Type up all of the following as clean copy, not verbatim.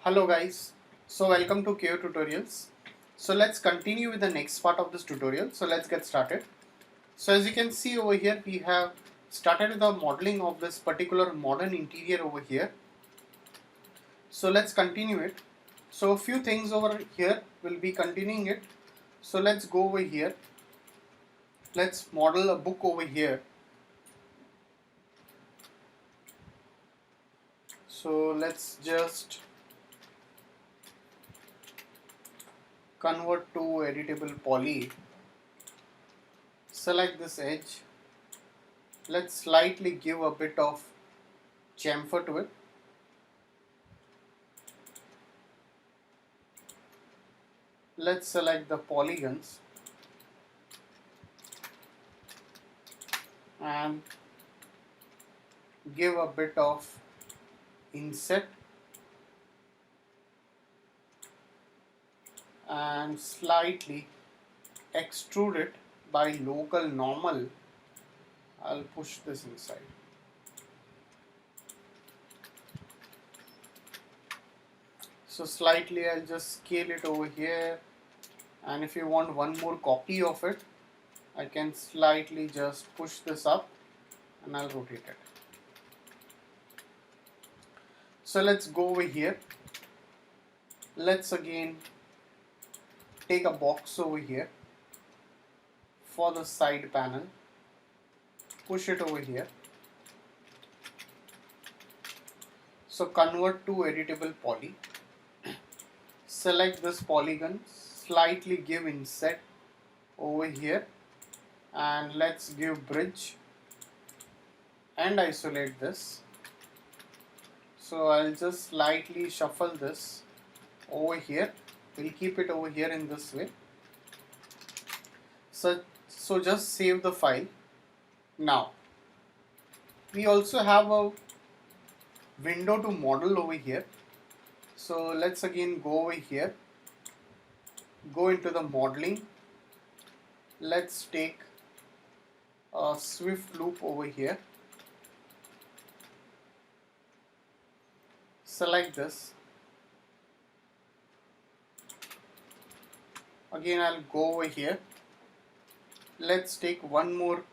Hello guys, so welcome to KO Tutorials. So let's continue with the next part of this tutorial. So let's get started. So as you can see over here, we have started with the modeling of this particular modern interior over here. So let's continue it. So a few things over here will be continuing it. So let's go over here. Let's model a book over here. So let's just convert to editable poly. Select this edge. Let's slightly give a bit of chamfer to it. Let's select the polygons and give a bit of inset and slightly extrude it by local normal. I'll push this inside. So slightly I'll just scale it over here, and if you want one more copy of it, I can slightly just push this up and I'll rotate it. So let's go over here. Let's again take a box over here for the side panel, push it over here. So convert to editable poly. Select this polygon, slightly give inset over here, and let's give bridge and isolate this. So I'll just slightly shuffle this over here. We'll keep it over here in this way. So just save the file. Now we also have a window to model over here. So let's again go over here, go into the modeling. Let's take a swift loop over here. Select this. Again I'll go over here. Let's take one more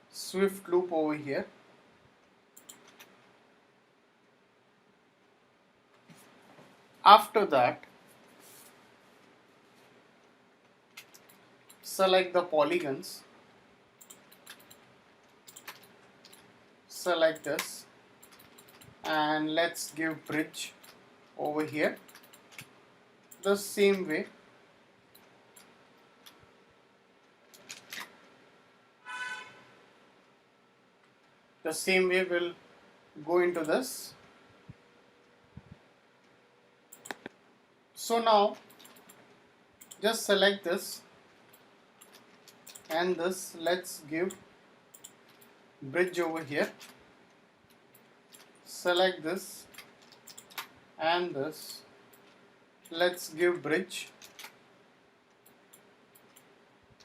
swift loop over here. After that, select the polygons. Select this and let's give bridge over here the same way. The same way we'll go into this. So now just select this and this. Let's give bridge over here. Select this and this. Let's give bridge.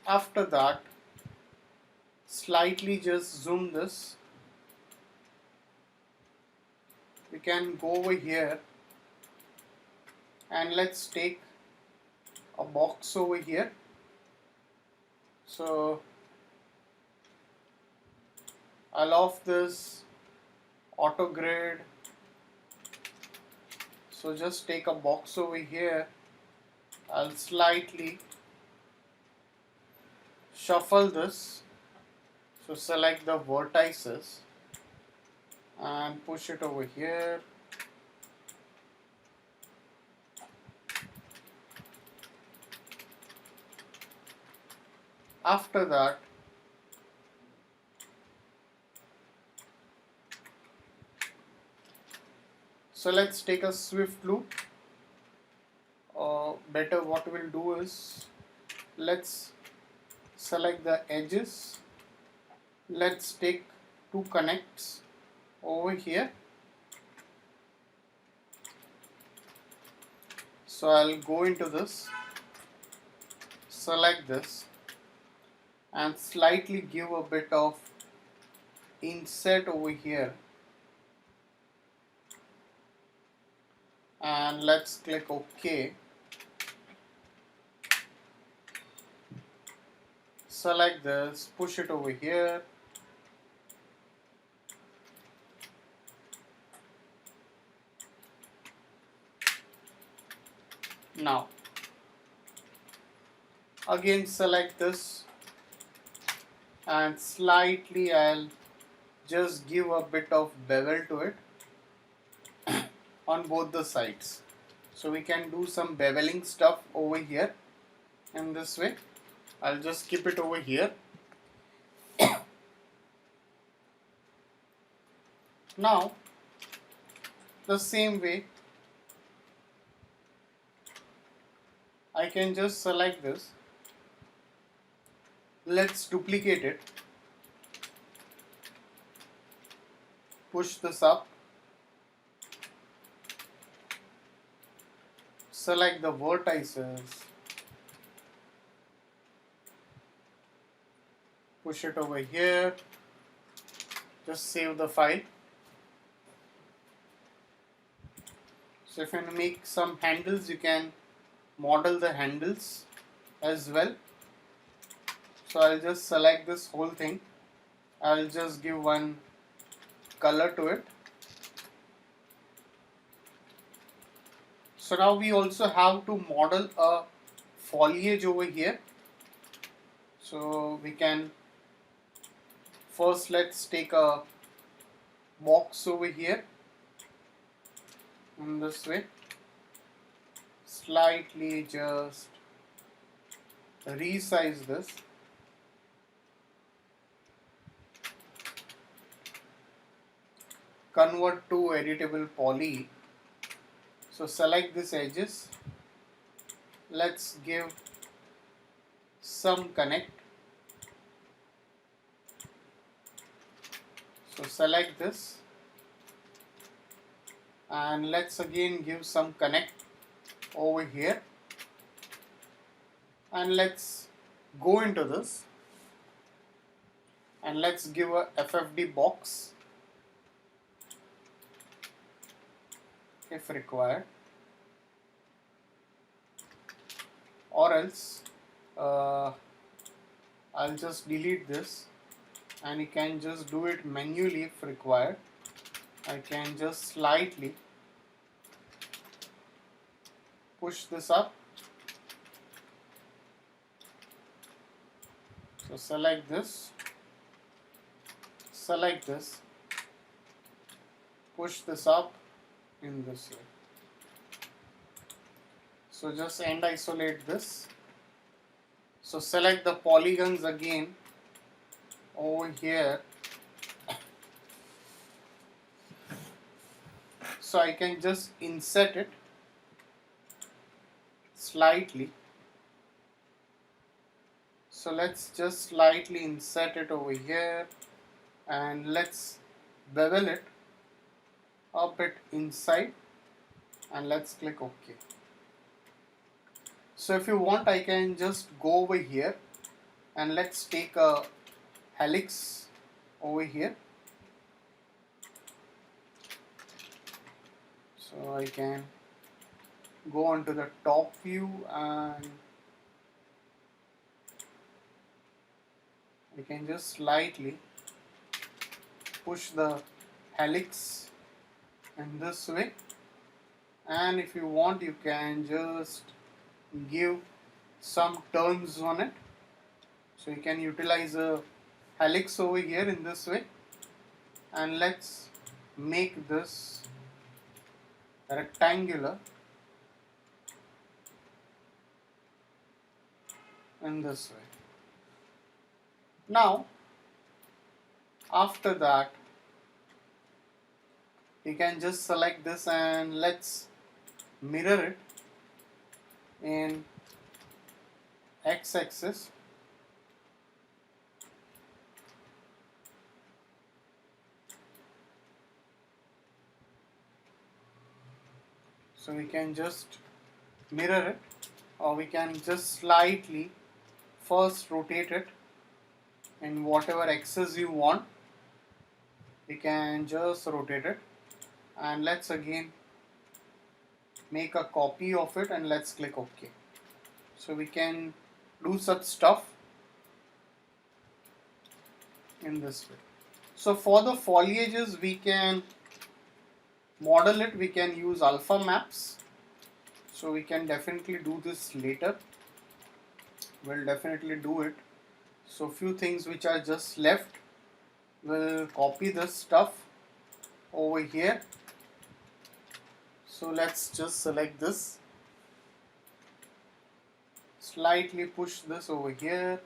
After that, slightly just zoom this. We can go over here and let's take a box over here. So I'll off this auto grid. So just take a box over here. I'll slightly shuffle this. So select the vertices and push it over here. After that, so let's take a swift loop. Better what we'll do is, let's select the edges. Let's take two connects over here. So I'll go into this, select this and slightly give a bit of inset over here and let's click OK. Select this, push it over here. Now again select this and slightly I'll just give a bit of bevel to it on both the sides. So we can do some beveling stuff over here in this way. I'll just keep it over here. Now the same way I can just select this. Let's duplicate it. Push this up. Select the vertices. Push it over here. Just save the file. So if you want to make some handles, you can model the handles as well. So I'll just select this whole thing. I'll just give one color to it. So now we also have to model a foliage over here. So we can first, let's take a box over here in this way. Slightly just resize this. Convert to editable poly. So select these edges. Let's give some connect. So select this and let's again give some connect over here, and let's go into this and let's give a FFD box if required, or else I'll just delete this and you can just do it manually if required. I can just slightly push this up. So select this, push this up in this way. So just end isolate this. So select the polygons again over here. So I can just insert it slightly. So let's just slightly insert it over here and let's bevel it a bit inside and let's click OK. So if you want, I can just go over here and let's take a helix over here. So I can go onto the top view and I can just slightly push the helix in this way, and if you want you can just give some turns on it. So you can utilize a helix over here in this way, and let's make this rectangular in this way. Now after that you can just select this and let's mirror it in x-axis. So we can just mirror it, or we can just slightly first rotate it in whatever axis you want. We can just rotate it and let's again make a copy of it and let's click OK. So we can do such stuff in this way. So for the foliages we can model it, we can use alpha maps. So we can definitely do this later. We'll definitely do it. So few things which are just left, we'll copy this stuff over here. So let's just select this, slightly push this over here,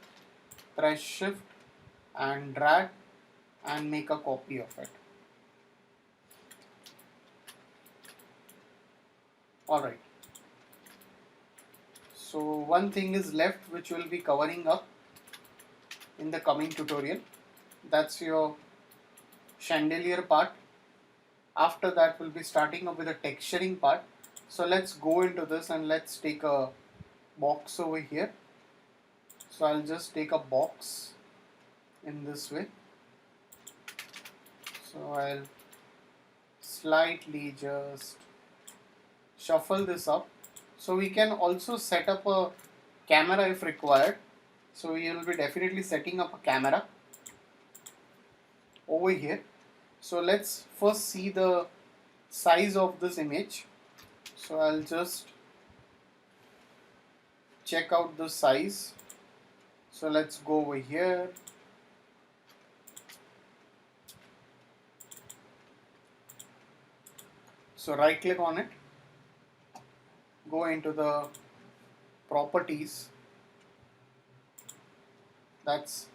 press shift and drag and make a copy of it. Alright. So one thing is left which we'll be covering up in the coming tutorial. That's your chandelier part. After that we'll be starting up with the texturing part. So let's go into this and let's take a box over here. So I'll just take a box in this way. So I'll slightly just shuffle this up. So we can also set up a camera if required. So we will be definitely setting up a camera over here. So let's first see the size of this image. So I'll just check out the size. So let's go over here. So right click on it, go into the properties. That's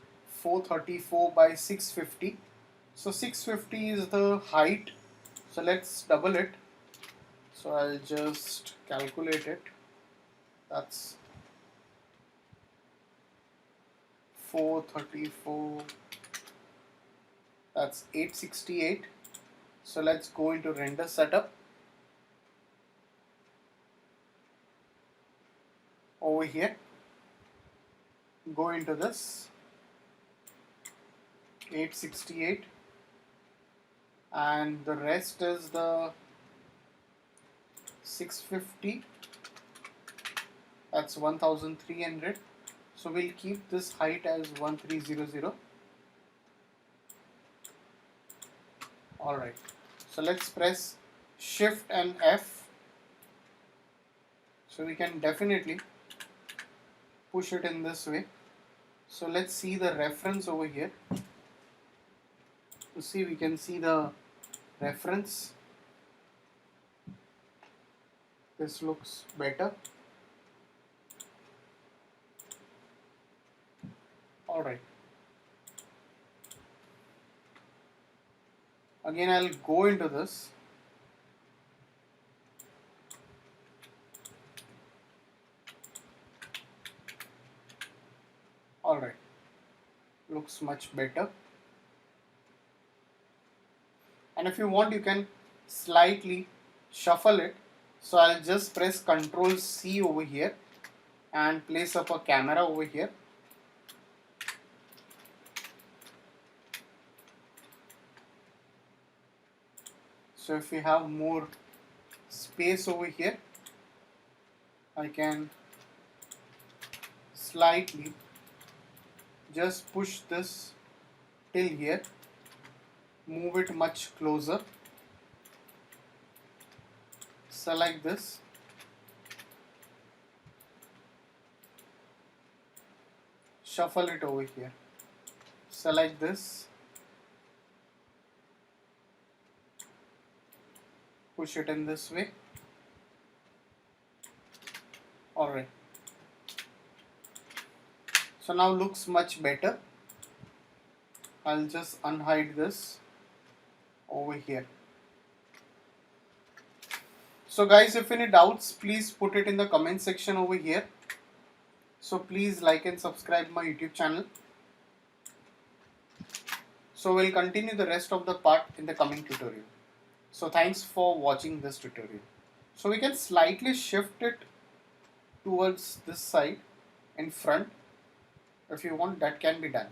434 by 650. So 650 is the height. So let's double it. So I'll just calculate it. That's 434. That's 868. So let's go into render setup. Over here, go into this 868 and the rest is the 650, that's 1300. So we'll keep this height as 1300. Alright, so let's press Shift and F. So we can definitely push it in this way. So let's see the reference over here. You see, we can see the reference. This looks better. Alright. Again, I'll go into this. Alright, looks much better. And if you want, you can slightly shuffle it. So I'll just press Ctrl C over here and place up a camera over here. So if we have more space over here, I can slightly just push this till here, move it much closer, select this, shuffle it over here, select this, push it in this way. Alright. So now looks much better. I'll just unhide this over here. So guys, if any doubts, please put it in the comment section over here. So please like and subscribe my YouTube channel. So we'll continue the rest of the part in the coming tutorial. So thanks for watching this tutorial. So we can slightly shift it towards this side in front. If you want, that can be done.